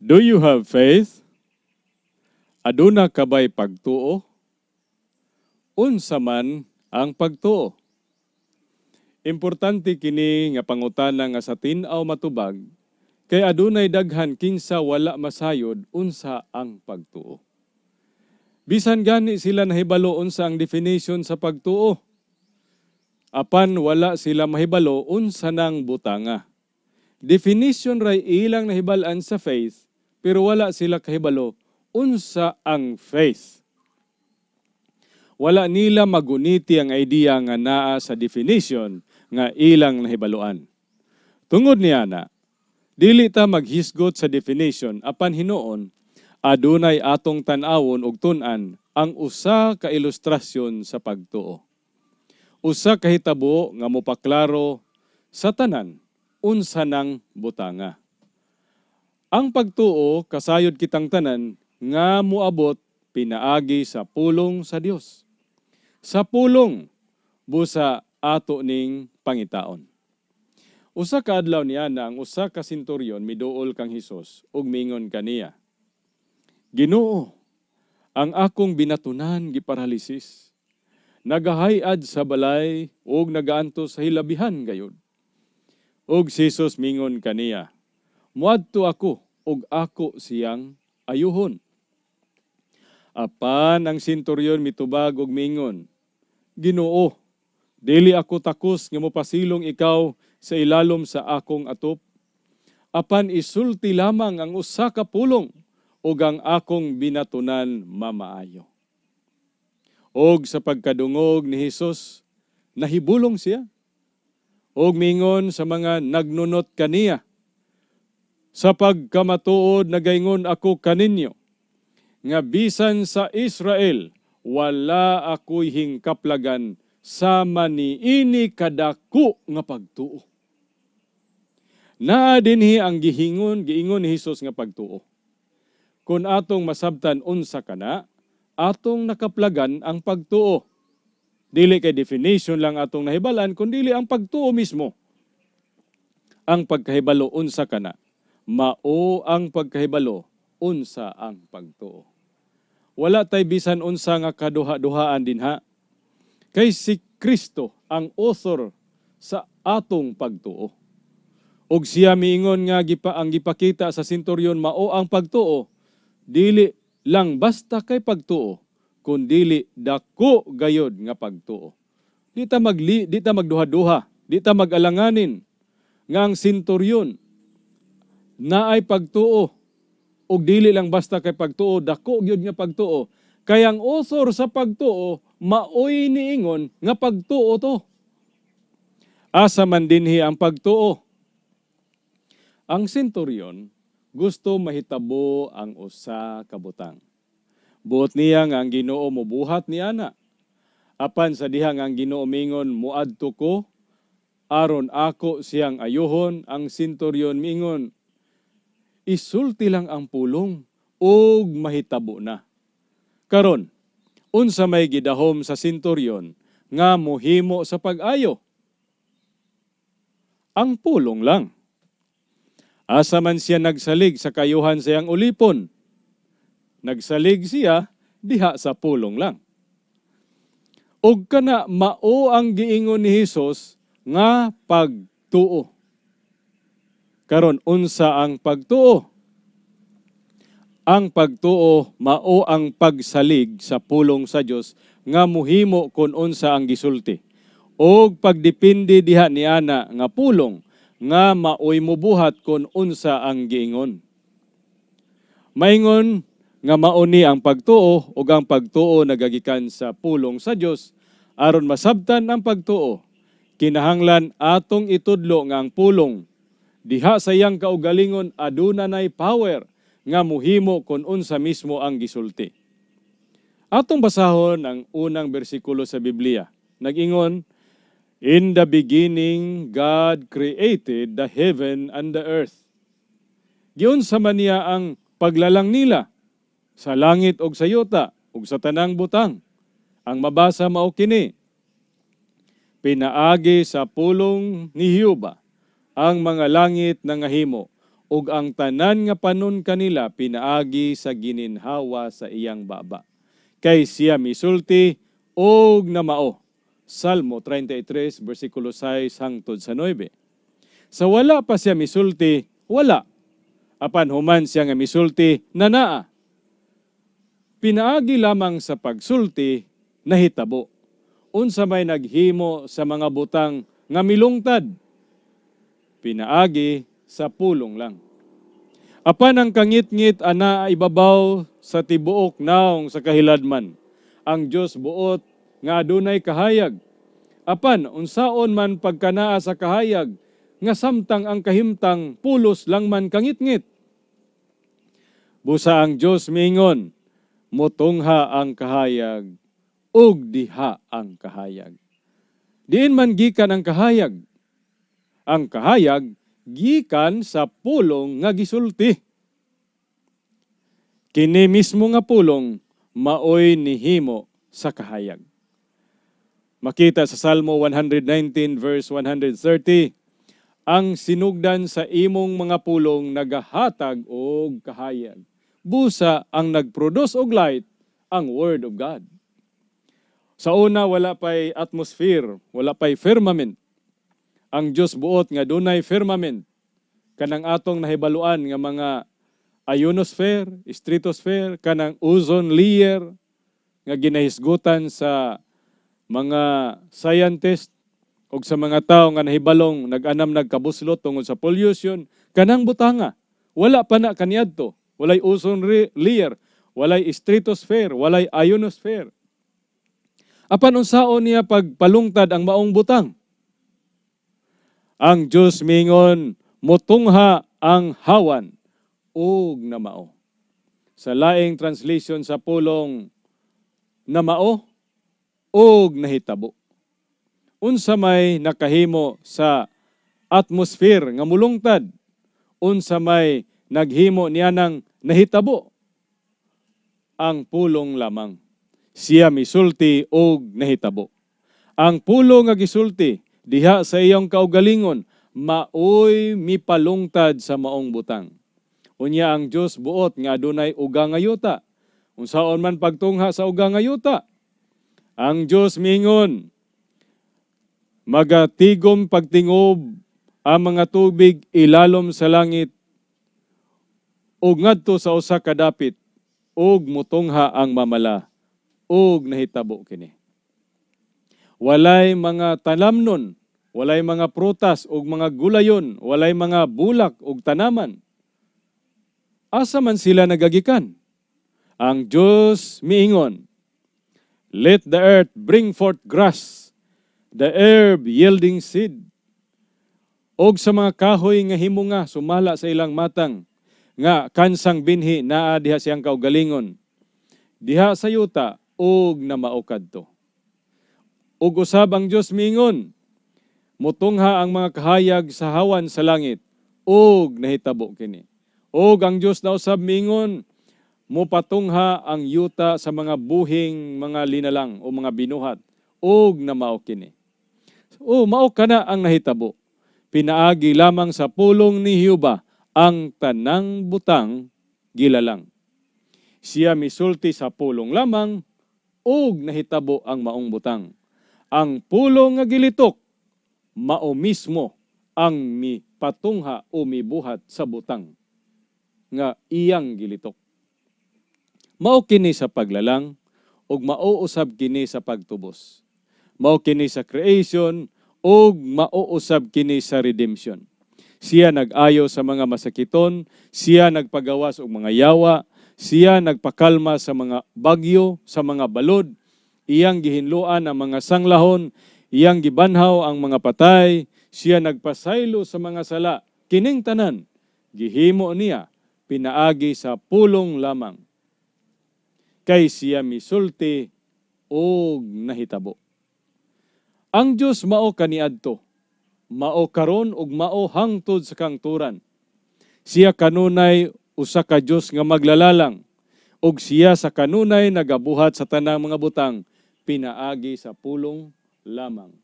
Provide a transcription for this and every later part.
Do you have faith? Aduna kabay pagtuo? Unsa man ang pagtuo? Importante kini nga pangutana nga sa tin-aw matubag, kay adunay daghan kinsa wala masayod unsa ang pagtuo. Bisan gani sila nahibalo unsa ang definition sa pagtuo. Apan wala sila mahibalo unsa nang butanga. Definition ray ilang nahibal-an sa faith, pero wala sila kahibalo unsa ang faith. Wala nila maguniti ang idea nga naa sa definition nga ilang nahibaluan. Tungod niya na, dili ta maghisgot sa definition apan hinuon, adunay atong tan-awon ug tun-an ang usa ka ilustrasyon sa pagtuo. Usa ka hitabo nga mopaklaro sa tanan unsa nang butanga. Ang pagtuo kasayod kitang tanan nga moabot pinaagi sa pulong sa Dios. Sa pulong busa ato ning pangitaon. Usa ka adlaw niya na ang usa ka senturyon miduol kang Hesus ug mingon kaniya, Ginoo, ang akong binatunan giparalisis. Nagahay-ad sa balay ug nagaantos sa hilabihan gayud. Ug si Jesus mingon kaniya, Muadto ako ug ako siyang ayuhon. Apan ang senturyon mitubag og mingon, Ginoo, dili ako takos nga mopasilong ikaw sa ilalom sa akong atop. Apan isulti lamang ang usa ka pulong ug ang akong binatunan mamaayo. Og sa pagkadungog ni Hesus, nahibulong siya. Og mingon sa mga nagnunot kaniya, sa pagkamatuod nagaingon ako kaninyo, nga bisan sa Israel, wala ako'y hingkaplagan sama ni ini kadako nga pagtuo. Naa dinhi ang giingon ni Hesus nga pagtuo. Kung atong masabtan unsa kana, atong nakaplagan ang pagtuo. Dili kay definition lang atong nahibalan, kundi ang pagtuo mismo. Ang pagkahibalo unsa kana, mao ang pagkahibalo unsa ang pagtuo. Wala tay bisan unsa nga kaduha-duhaan dinha. Kay si Kristo ang author sa atong pagtuo. Og siya miingon nga ang gipakita sa senturyon mao ang pagtuo, dili lang basta kay pagtuo, kundili dako gayod nga pagtuo. Di ta magduha-duha, di ta magalanganin nga ang senturyon naay pagtuo ug dili lang basta kay pagtuo, dako gyud nga pagtuo. Kay ang author sa pagtuo maoy niingon nga pagtuo to. Asa man dinhi ang pagtuo. Ang senturyon gusto mahitabo ang usa ka butang. Buot niya nga ang Ginoo mobuhat ni ana. Apan sa diha nga ang Ginoo mingon muadto ko aron ako siyang ayuhon, ang senturyon mingon isulti lang ang pulong ug mahitabo na. Karon, unsa may gidahom sa senturyon nga mohimo sa pag-ayo? Ang pulong lang. Asa man siya nagsalig sa kayuhan sayang ulipon, nagsalig siya diha sa pulong lang. Ug kana mao ang giingon ni Hesus nga pagtuo. Karon unsa ang pagtuo? Ang pagtuo mao ang pagsalig sa pulong sa Dios nga mohimo kun unsa ang gisulti. Og pagdepende diha ni ana nga pulong nga maoy mobuhat kun unsa ang giingon. Maingon nga mao ni ang pagtuo ug ang pagtuo nagagikan sa pulong sa Dios aron masabtan ang pagtuo. Kinahanglan atong itudlo nga ang pulong diha sa iyang kaugalingon aduna nay power nga mohimo kun unsa mismo ang gisulti. Atong basahon ang unang bersikulo sa Biblia. Nag-ingon, In the beginning, God created the heaven and the earth. Giunsa man niya ang paglalang nila sa langit og sa yuta ug sa tanang butang. Ang mabasa mao kini, pinaagi sa pulong ni Hioba ang mga langit na ngahimo ug ang tanan nga panon kanila pinaagi sa gininhawa sa iyang baba. Kay siya misulti og namao. Salmo 33, versikulo 6 hangtod sa 9. Sa wala pa siya misulti, wala. Apan human siya nga misulti, nanaa. Pinaagi lamang sa pagsulti, nahitabo. Unsa may naghimo sa mga butang nga milungtad, pinaagi sa pulong lang. Apan ang kangit-ngit ana ibabaw sa tibuok naong sa kahiladman. Ang Dios buot nga adunay kahayag. Apan unsaon man pagkanaa sa kahayag nga samtang ang kahimtang pulos lang man kangit-ngit. Busa ang Dios mingon, motungha ang kahayag ug diha ang kahayag. Diin man gikan ang kahayag. Ang kahayag gikan sa pulong nga gisulti. Kini mismo nga pulong maoy nihimo sa kahayag. Makita sa Salmo 119 verse 130, ang sinugdan sa imong mga pulong nagahatag og kahayag. Busa ang nagproduce og light, ang Word of God. Sa una, wala pa'y atmosphere, wala pa'y firmament. Ang Diyos buot nga dunay firmament, kanang atong nahibaluan nga mga ionosphere, stratosphere, kanang ozone layer, nga ginahisgutan sa mga scientist o sa mga tao nga nahibalong nag-anam nagkabuslot tungod sa pollution, kanang butanga. Wala pa na kaniadto. Walay ozone layer, walay stratosphere, walay ionosphere. Apan unsaon niya pagpalungtad ang maong butang? Ang Diyos mingon, motungha ang hawan ug namao. Sa laing translation sa pulong namao ug nahitabo. Unsa may nakahimo sa atmosphere nga mulungtad, unsa may naghimo niya ng nahitabo, ang pulong lamang. Siya misulti og nahitabo. Ang pulong nga gisulti diha sa iyong kaugalingon maoy mipalungtad sa maong butang. Unya ang Dios buot nga adunay uga nga yuta. Unsaon man pagtungha sa uga nga yuta, ang Diyos mingon, magatigom pagtingob ang mga tubig ilalom sa langit ug ngadto sa usa ka dapit ug mutungha ang mamala ug nahitabo kini. Walay mga talamnon, walay mga prutas ug mga gulayon, walay mga bulak ug tanaman. Asa man sila nagagikan? Ang Diyos miingon, let the earth bring forth grass, the herb yielding seed. Og sa mga kahoy nga himunga sumala sa ilang matang, nga kansang binhi naa diha siyang kaugalingon. Diha sa yuta og namao kadto. Ug usab ang Dios mingon, mutungha ang mga kahayag sa hawan sa langit, og nahitabo kini. Og ang Dios na usab mingon, mupatungha ang yuta sa mga buhing mga linalang o mga binuhat, og namao kini. O mao kana ang nahitabo. Pinaagi lamang sa pulong ni Jehova ang tanang butang gilalang. Siya misulti sa pulong lamang og nahitabo ang maong butang. Ang pulong nga gilitok mao mismo ang mipatungha o mibuhat sa butang nga iyang gilitok. Mao kini sa paglalang ug mao usab kini sa pagtubos. Mao kini sa creation ug mao usab kini sa redemption. Siya nag-ayo sa mga masakiton, siya nagpagawas og mga yawa, siya nagpakalma sa mga bagyo, sa mga balod, iyang gihinluan ang mga sanglahon, iyang gibanhaw ang mga patay, siya nagpasaylo sa mga sala. Kining tanan gihimo niya pinaagi sa pulong lamang. Kay siya misulti og nahitabo. Ang Diyos mao kaniadto, mao karon ug mao hangtod sa kangturan. Siya kanunay usa ka Diyos nga maglalalang, ug siya sa kanunay nagabuhat sa tanang mga butang, pinaagi sa pulong lamang.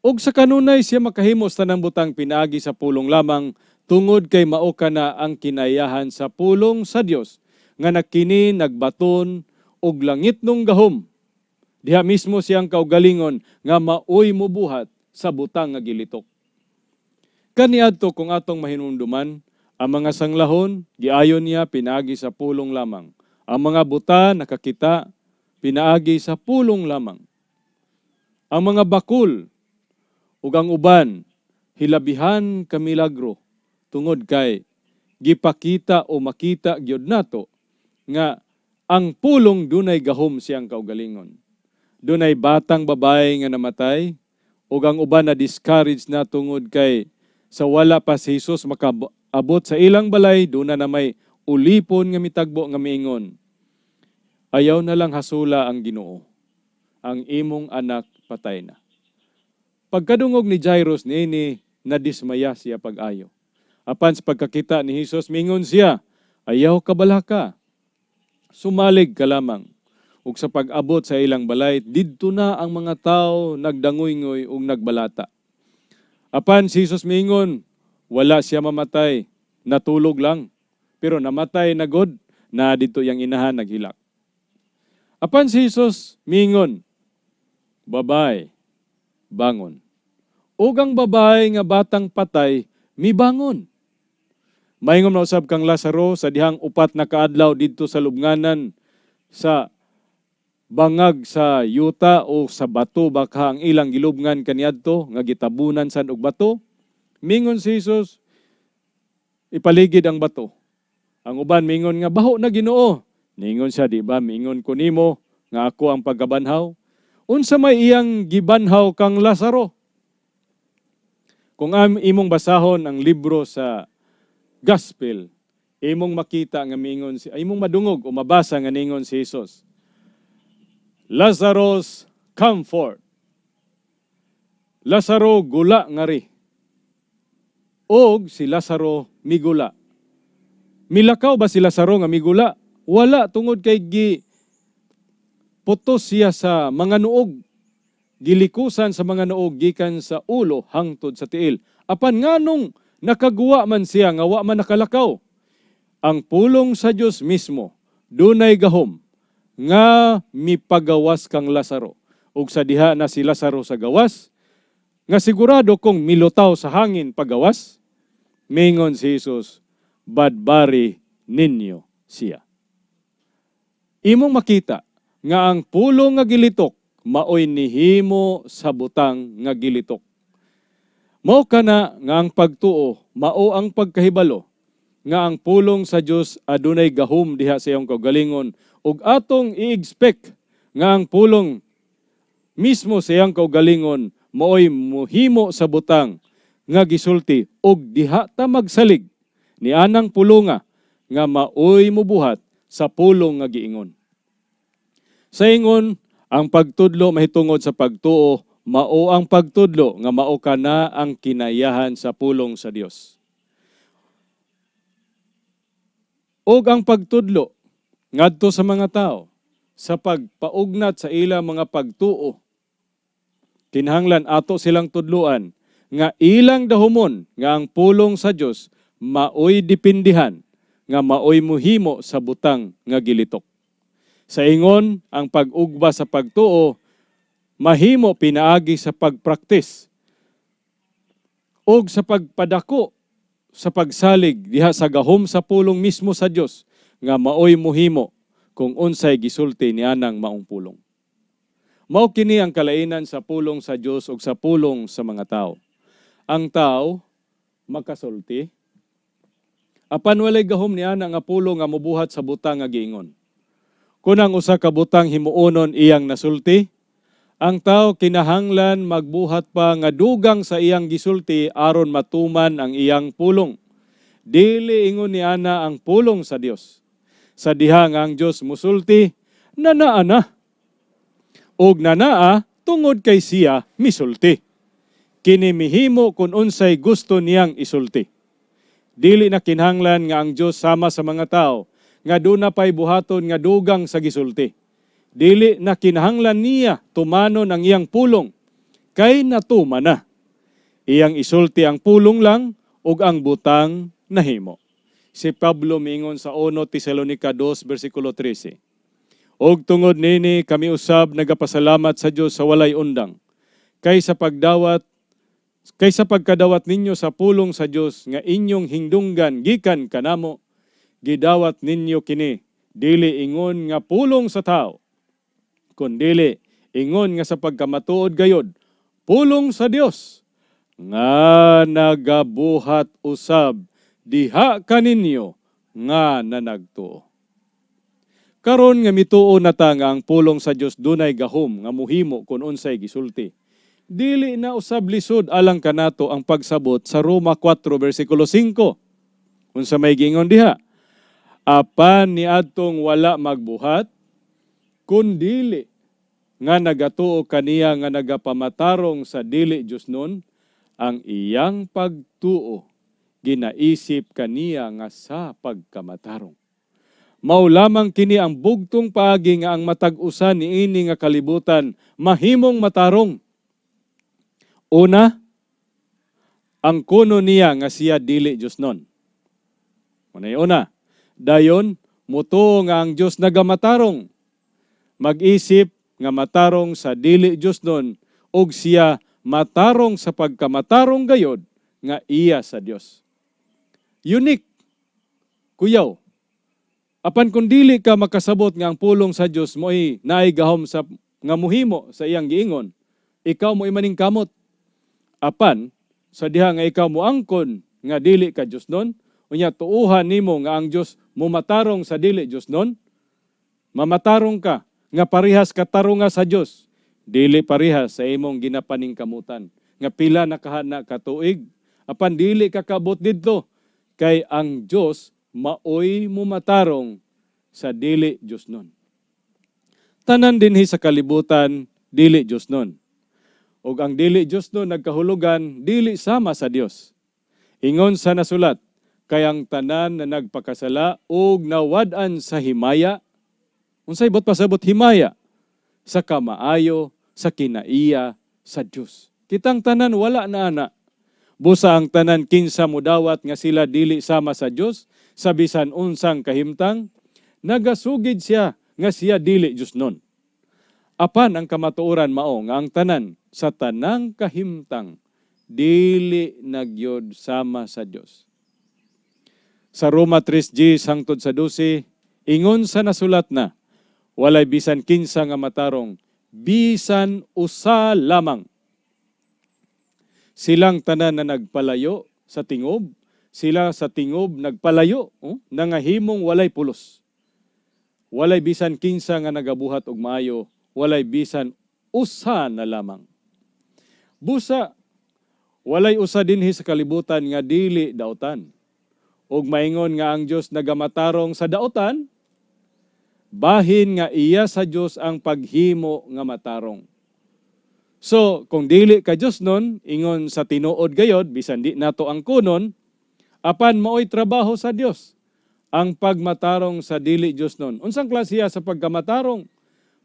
Ug sa kanunay siya makahimo sa tanang butang pinaagi sa pulong lamang, tungod kay mao kana ang kinayahan sa pulong sa Dios nga nakini nagbaton og langit nung gahom. Diha mismo siyang kaugalingon nga maoy mobuhat sa butang nga gilitok. Kaniadto kung atong mahinumduman, ang mga sanglahon giayon niya pinaagi sa pulong lamang. Ang mga buta nakakita pinaagi sa pulong lamang. Ang mga bakul ug ang uban hilabihan ka milagro tungod kay gipakita o makita gyud nato nga ang pulong dunay gahom siyang kaugalingon. Dunay batang babae nga namatay ug ang uban na discourage na tungod kay sa wala pa si Jesus makaabot sa ilang balay, duna na may ulipon nga mitagbo nga miingon. Ayaw na lang hasula ang Ginoo. Ang imong anak patay na. Pagkadungog ni Jairus niini nadismaya siya pag-ayo. Apan sa pagkakita ni Jesus mingon siya, ayaw kabala ka. Sumalig ka lamang. Ug sa pag-abot sa ilang balay, didto na ang mga tao nagdangoy-ngoy ug nagbalata. Apan si Jesus mingon, wala siya mamatay, natulog lang. Pero namatay na god, na dito yang inahan naghilak. Apan si Jesus mingon, babay, bangon. Ug ang babay nga batang patay, mibangon. Maingom na usab kang Lazaro sa dihang upat na kaadlaw didto sa lubnganan sa bangag sa yuta o sa bato baka ang ilang gilubngan kaniadto nga gitabunan sad og bato. Mingon si Jesus, ipaligid ang bato. Ang uban mingon nga baho na Ginoo. Ningon siya, di ba? Mingon ko nimo nga ako ang pagkabanhaw. Unsa may iyang gibanhaw kang Lazaro? Kung imong basahon ang libro sa Gospel, imong makita nga mingon si imong madungog o mabasa nga ningon si Jesus. Lazarus, come forth. Lazaro gula ngari. Og si Lazaro migula. Milakaw ba si Lazaro nga migula? Wala, tungod kay putos siya sa mga nuog. Gilikusan sa mga nuog gikan sa ulo hangtod sa tiil. Apan nganong nakaguwa man siya nga wa man nakalakaw. Ang pulong sa Dios mismo dunay gahom nga mipagawas kang Lazaro. Ug sa diha na si Lazaro sa gawas, nga sigurado kung milutaw sa hangin pagawas, mingon si Jesus, badbari ninyo siya. Imong makita nga ang pulong nga gilitok maoy nihimo sa butang nga gilitok. Mao kana nga ang pagtuo mao ang pagkahibalo nga ang pulong sa Dios adunay gahom diha sa iyong kaugalingon ug atong i-expect nga ang pulong mismo sa iyang kaugalingon maoy mohimo sa butang nga gisulti ug diha ta magsalig ni anang pulonga nga maoy mobuhat sa pulong nga giingon. Sa ingon, ang pagtudlo mahitungod sa pagtuo, mao ang pagtudlo nga mao kana ang kinayahan sa pulong sa Dios. Og ang pagtudlo ngadto sa mga tao sa pagpaugnat sa ilang mga pagtuo, kinahanglan ato silang tudluan nga ilang dahumon nga ang pulong sa Dios maoy dipindihan nga maoy mohimo sa butang nga gilitok. Sa ingon, ang pag-ugba sa pagtuo mahimo pinaagi sa pagpraktis og sa pagpadako sa pagsalig diha sa gahom sa pulong mismo sa Dios nga maoy mohimo kung unsay gisulti nianang maong pulong. Mao kini ang kalainan sa pulong sa Dios ug sa pulong sa mga tao. Ang tao makasulti apan walay gahom niana nga pulong nga mobuhat sa butang nga giingon. Kung ang usa ka butang himuonon iyang nasulti, ang tao kinahanglan magbuhat pa nga dugang sa iyang gisulti aron matuman ang iyang pulong. Dili ingon niana ang pulong sa Dios. Sa diha nga ang Dios musulti, nanaa na. Og nanaa tungod kay siya misulti. Kini mihimo kung unsay gusto niyang isulti. Dili na kinahanglan nga ang Dios sama sa mga tao nga duna pay buhaton nga dugang sa gisulti. Dili na kinahanglan niya tumanon ang iyang pulong kay natuman na. Iyang isulti ang pulong lang ug ang butang nahimo. Si Pablo mingon sa 1 Tesalonica 2 versikulo 13. Og tungod nini kami usab nagapasalamat sa Dios sa walay undang kaysa pagkadawat ninyo sa pulong sa Dios nga inyong hingdunggan gikan kanamo, gidawat ninyo kini dili ingon nga pulong sa tao, kundili ingon nga sa pagkamatuod gayod pulong sa Dios nga nagabuhat usab diha kaninyo nga nanagtuo. Karon nga mituo na ta nga ang pulong sa Dios dunay gahom nga muhimo kun unsay gisulti. Dili na usab lisod alang kanato ang pagsabot sa Roma 4 versikulo 5. Unsa may gingon diha? Apan niadtong wala magbuhat kundili nga nagatuo kaniya nga nagapamatarong sa dili Diosnon, ang iyang pagtuo ginaisip kaniya nga sa pagkamatarong. Mao lamang kini ang bugtong paagi nga ang matag-usa niini nga kalibutan mahimong matarong. Una, ang kuno niya nga siya dili Diosnon. Unay una, dayon mutuo nga ang Dios nagamatarong. Mag-isip nga matarong sa dili Diosnon ug siya matarong sa pagkamatarong gayod nga iya sa Dios. Unique. Kuyaw. Apan kung dili ka makasabot nga ang pulong sa Dios mo'y naay gahom sa nga muhimo sa iyang giingon, ikaw mo'y maningkamot. Apan sa diha nga ikaw moangkon nga dili ka Diosnon, unya tuuhan nimo nga ang Dios mumatarong sa dili Diosnon, mamatarong ka nga parehas katarunga sa Dios, dili parehas sa imong ginapaningkamutan nga pila na kahana ka tuig, apan dili ka kabot didto kay ang Dios maoy mumatarong sa dili Diosnon. Tanan dinhi sa kalibutan dili Diosnon. Ug ang dili Diosnon nagkahulugan dili sama sa Dios. Ingon sa nasulat, kay ang tanan na nagpakasala ug nawad-an sa himaya. Unsay bot pasabot himaya? Sa kamaayo, sa kinaiya sa Dios. Kitang tanan wala na ana. Busa ang tanan kinsa mudawat nga sila dili sama sa Dios, sa bisan unsang kahimtang, nagasugid siya nga siya dili Diosnon. Apan ang kamatuoran mao nga ang tanan sa tanang kahimtang dili nagyod sama sa Dios. Sa Roma 3:10 hangtod sa 12, ingon sa nasulat na, walay bisan kinsa nga matarong, bisan usa lamang. Silang tanan na nagpalayo sa tingob, sila sa tingob nagpalayo, nangahimong walay pulos. Walay bisan kinsa nga nagabuhat og maayo, walay bisan usa na lamang. Busa, walay usa dinhi sa kalibutan nga dili daotan. Ug maingon nga ang Dios nagamatarong sa daotan, bahin nga iya sa Dios ang paghimo nga matarong. So, kung dili ka Dios nun, ingon sa tinuod gayod, bisan di nato ang kunon, apan maoy trabaho sa Dios ang pagmatarong sa dili Dios nun. Unsang klase sa pagkamatarong?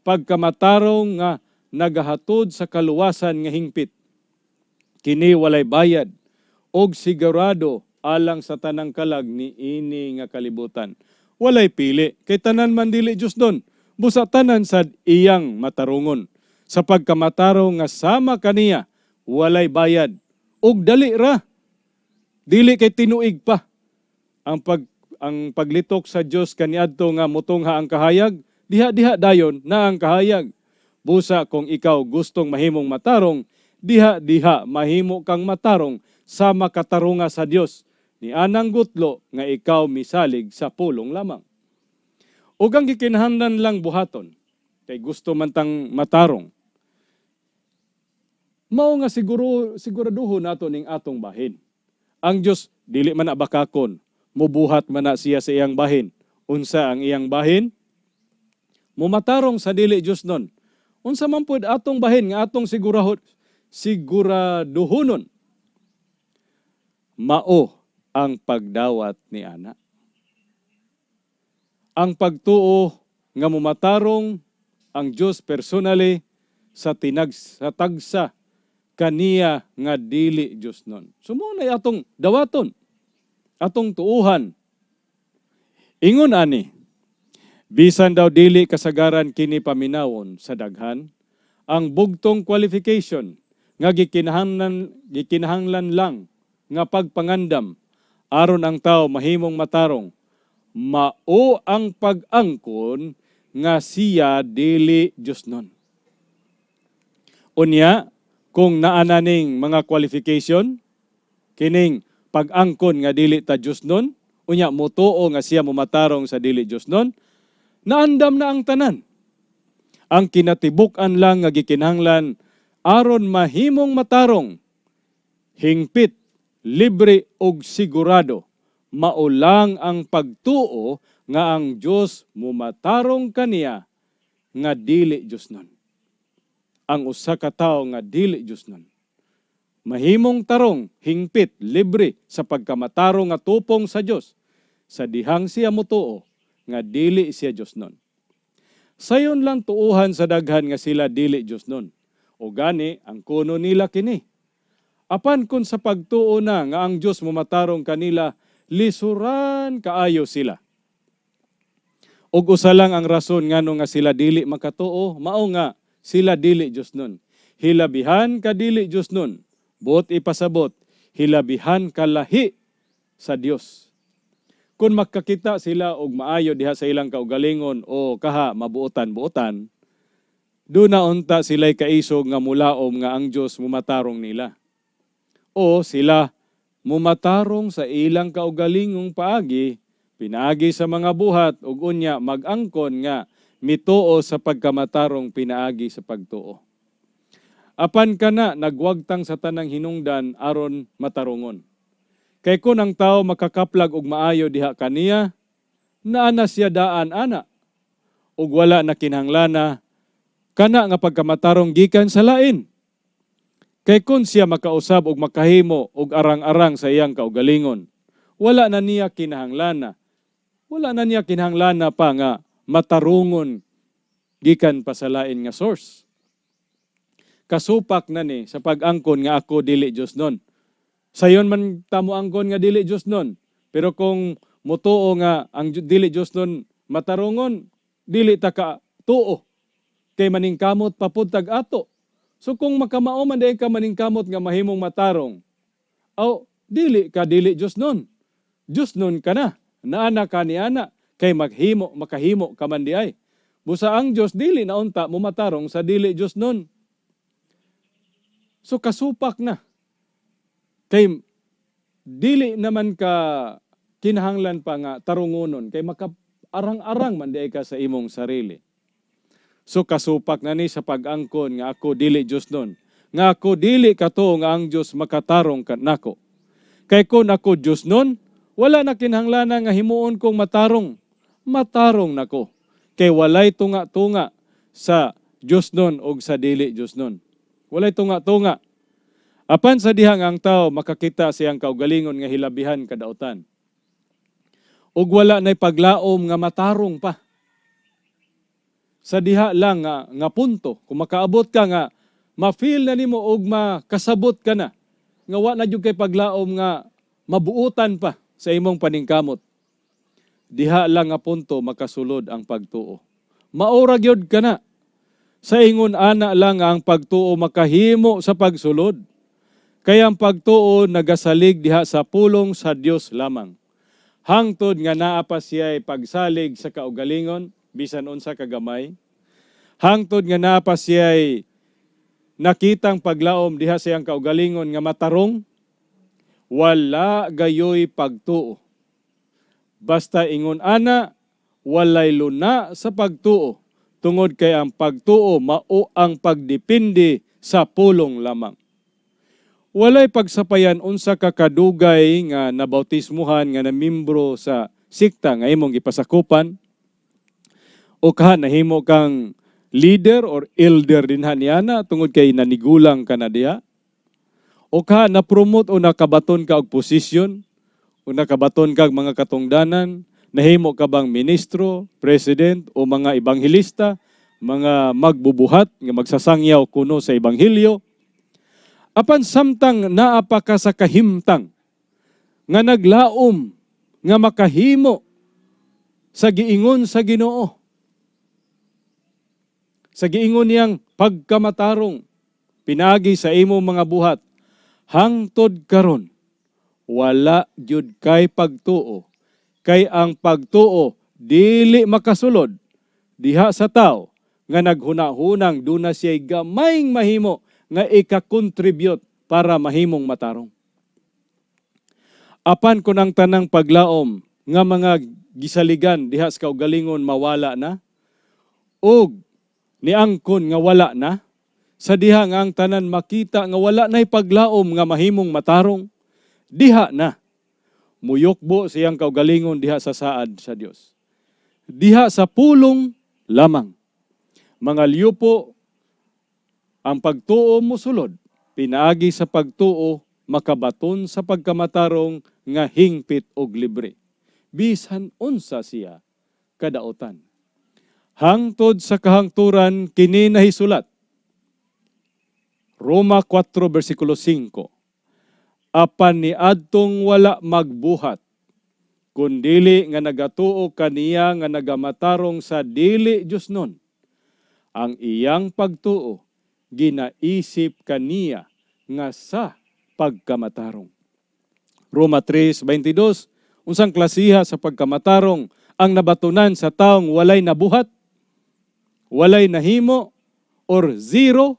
Pagkamatarong nga nagahatod sa kaluwasan nga hingpit. Kini walay bayad og sigurado alang sa tanang kalag ni ini nga kalibutan. Walay pili, kay tanan man dili Dios nun. Busa tanan sad iyang matarungon. Sa pagkamatarong nga sama kaniya, walay bayad og dali ra. Dili kay tinuig pa. Ang paglitok sa Dios kaniadto nga mutungha ang kahayag, diha-diha dayon na ang kahayag. Busa kung ikaw gustong mahimong matarong, diha-diha mahimo kang matarong sa makatarunga sa Dios. Ni anang gutlo nga ikaw misalig sa pulong lamang. Ug ang gikinahanglan lang buhaton, kay gusto man tang matarong, mao nga siguraduhon nato ning atong bahin. Ang Dios dili man abakakon, mubuhat man na siya sa iyang bahin. Unsa ang iyang bahin? Mumatarong sa dili Dios nun. Unsa man pud atong bahin nga atong siguraduhonon? Mao ang pagdawat ni ana. Ang pagtuo nga mumatarong ang Dios personally sa tagsa kaniya nga dili Dios nun. Sumo na atong dawaton, atong tuuhan. Ingon ani, bisan daw dili kasagaran kini paminawon sa daghan, ang bugtong qualification nga gikinahanglan lang nga pagpangandam aron ang tao mahimong matarong, mao ang pag-angkon nga siya dili Dios nun. Unya, kung naananing mga qualification, kining pag-angkon nga dili ta Dios nun, unya mutuo nga siya mumatarong sa dili Dios nun, naandam na ang tanan. Ang kinatibuk-an lang nga gikinahanglan aron mahimong matarong, hingpit, libre ug sigurado, mao lang ang pagtuo nga ang Dios mumatarong kaniya nga dili Dios nun. Ang usa ka tawo nga dili Dios nun, mahimong tarong, hingpit, libre sa pagkamatarong nga tupong sa Dios, sa dihang siya mutuo nga dili siya Dios nun. Sayon lang tuuhan sa daghan nga sila dili Dios nun. O gani ang kuno nila kini. Apan kun sa pagtuo na nga ang Dios mumatarong kanila, lisuran kaayo sila. Ug usa lang ang rason ngano nga sila dili makatuo, mao nga sila dili Dios nun. Hilabihan ka dili Dios nun. Buot ipasabot, hilabihan ka lahi sa Dios. Kung makakita sila og maayo diha sa ilang kaugalingon o kaha mabuotan-buotan, do na unta sila'y kaisog nga mulaom nga ang Dios mumatarong nila. O sila mumatarong sa ilang kaugalingong paagi, pinaagi sa mga buhat ug unya mag-angkon nga mituo sa pagkamatarong pinaagi sa pagtuo. Apan kana nagwagtang sa tanang hinungdan aron matarungon. Kay kun ang tao makakaplag og maayo diha kaniya, naana siya daan ana ug wala na kinahanglan kana nga pagkamatarong gikan sa lain. Kay kun siya makausab og makahimo og arang-arang sa iyang kaugalingon, wala na niya kinahanglan pa nga matarungon gikan pa sa lain nga source. Kasupak na ni sa pag-angkon nga ako dili Dios nun. Sayon man tamo angkon nga dili Dios nun. Pero kung mutuo nga ang dili Dios nun matarungon, dili ta ka tuo. Kay maningkamot papuntag ato. So kung makamao man day ka maningkamot nga mahimong matarong, dili ka dili Dios nun. Dios nun ka na. Naana ka ni ana kay makahimo ka man di ay. Busa ang Dios dili na unta mo matarong sa dili Dios nun. So kasupak na. Kay dili naman ka kinahanglan pa nga tarungonon kay makaarang-arang man di ka sa imong sarili. So kasupak na ni sa pag-angkon nga ako dili Dios nun. Nga ako dili kato nga ang Dios makatarong nako. Kay kun ako Dios nun, wala na kinahanglan nga himuon kong matarong. Matarong nako. Kay walay tunga-tunga sa Dios nun og sa dili Dios nun. Walay tunga-tunga. Apan sa dihang ang tao makakita siyang kaugalingon nga hilabihan kadautan. Ug wala nay paglaom nga matarong pa. Sa diha lang nga punto, kung makaabot ka nga, ma-feel na nimo og makasabot ka na, nga wa na jud kay paglaom nga mabuutan pa sa imong paningkamot. Diha lang nga punto makasulod ang pagtuo. Maura gyud ka na. Sa ingon ana lang ang pagtuo makahimo sa pagsulod. Kaya ang pagtuo nagasalig diha sa pulong sa Dios lamang. Hangtod nga naa pa siya'y pagsalig sa kaugalingon, bisan unsa kagamay. Hangtod nga naa pa siya'y nakitang paglaom diha sa iyang kaugalingon nga matarong, wala gayoy pagtuo. Basta ingon ana, walay luna sa pagtuo. Tungod kay ang pagtuo mao ang pagdepende sa pulong lamang. Walay pagsapayan unsa ka kadugay nga nabautismuhan nga namimbro sa sikta nga imong gipasakupan o ka nahimo kang leader or elder dinha niana tungod kay nanigulang ka na diha o ka na-promote o nakabaton ka og posisyon o nakabaton kag mga katungdanan, nahimo ka bang ministro, president o mga ebanghelista, mga magbubuhat nga magsasangyaw kuno sa ebanghelyo. Apan samtang naa pa ka sa kahimtang nga naglaom nga makahimo sa giingon sa Ginoo. Sa giingon niyang pagkamatarong pinagi sa imo mga buhat hangtod karon wala jud kay pagtuo, kay ang pagtuo dili makasulod diha sa tao nga naghuna-hunang duna siya'y gamayng mahimo nga ika-contribute para mahimong matarong. Apan kun ang tanang paglaom nga mga gisaligan diha sa kaugalingon mawala na, og niangkon nga wala na, sa diha nga ang tanan makita nga wala na'y paglaom nga mahimong matarong, diha na. Muyokbo siyang kaugalingon diha sa saad sa Dios. Diha sa pulong lamang. Mga liyupo, ang pagtuo mo sulod, pinaagi sa pagtuo, makabaton sa pagkamatarong nga hingpit og libre. Bisan unsa siya kadaotan. Hangtod sa kahangturan kini nahisulat. Roma 4 versikulo 5. Apan ni adtong wala magbuhat, kundili nga nagatuo kaniya nga nagamatarong sa dili Diosnon. Ang iyang pagtuo ginaisip kaniya nga sa pagkamatarong. Roma 3:22, unsang klasiha sa pagkamatarong ang nabatunan sa taong walay nabuhat, walay nahimo, or zero?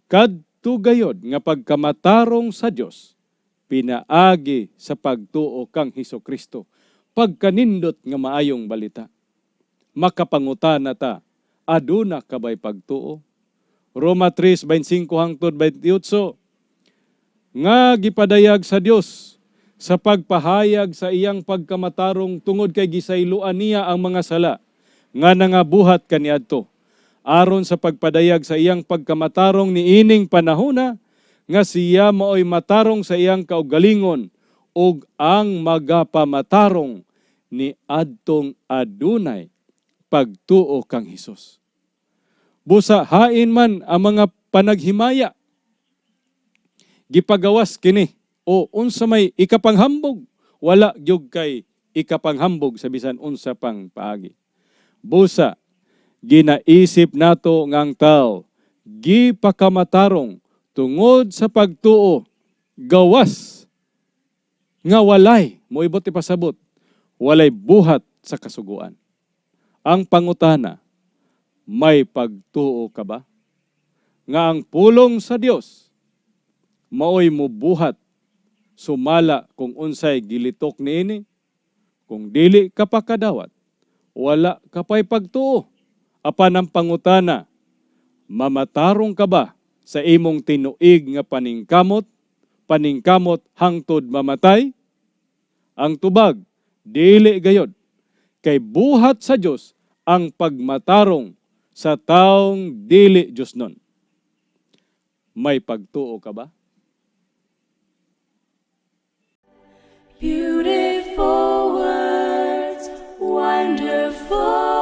Kadto gayod nga pagkamatarong sa Dios pinaagi sa pagtuo kang Hesukristo. Pagkanindot nga maayong balita. Makapangutana ta, aduna kabay pagtuo? Roma 3:25 hangtod 28, nga gipadayag sa Dios sa pagpahayag sa iyang pagkamatarong tungod kay gisayloan niya ang mga sala nga nangabuhat kaniadto, aron sa pagpadayag sa iyang pagkamatarong niining panahona nga siya maoy matarong sa iyang kaugalingon ug ang magapamatarong ni adtong adunay pagtuo kang Hesus. Busa hain man ang mga panaghimaya, gipagawas kini o unsa may ikapanghambog, wala gyud kay ikapanghambog sa bisan unsa pang paagi. Busa ginaisip nato nga ang tao gipakamatarong tungod sa pagtuo, gawas nga walay moibot ipasabot, walay buhat sa kasuguan. Ang pangutana, may pagtuo ka ba? Nga ang pulong sa Dios maoy mubuhat sumala kung unsay gilitok niini, kung dili ka pa kadawat, wala ka pa'y pagtuo. Apan ang pangutana, mamatarong ka ba sa imong tinuig nga paningkamot hangtod mamatay? Ang tubag, dili gayod, kay buhat sa Dios ang pagmatarong sa taong dili Diosnon. May pagtuo ka ba? Beautiful words, wonderful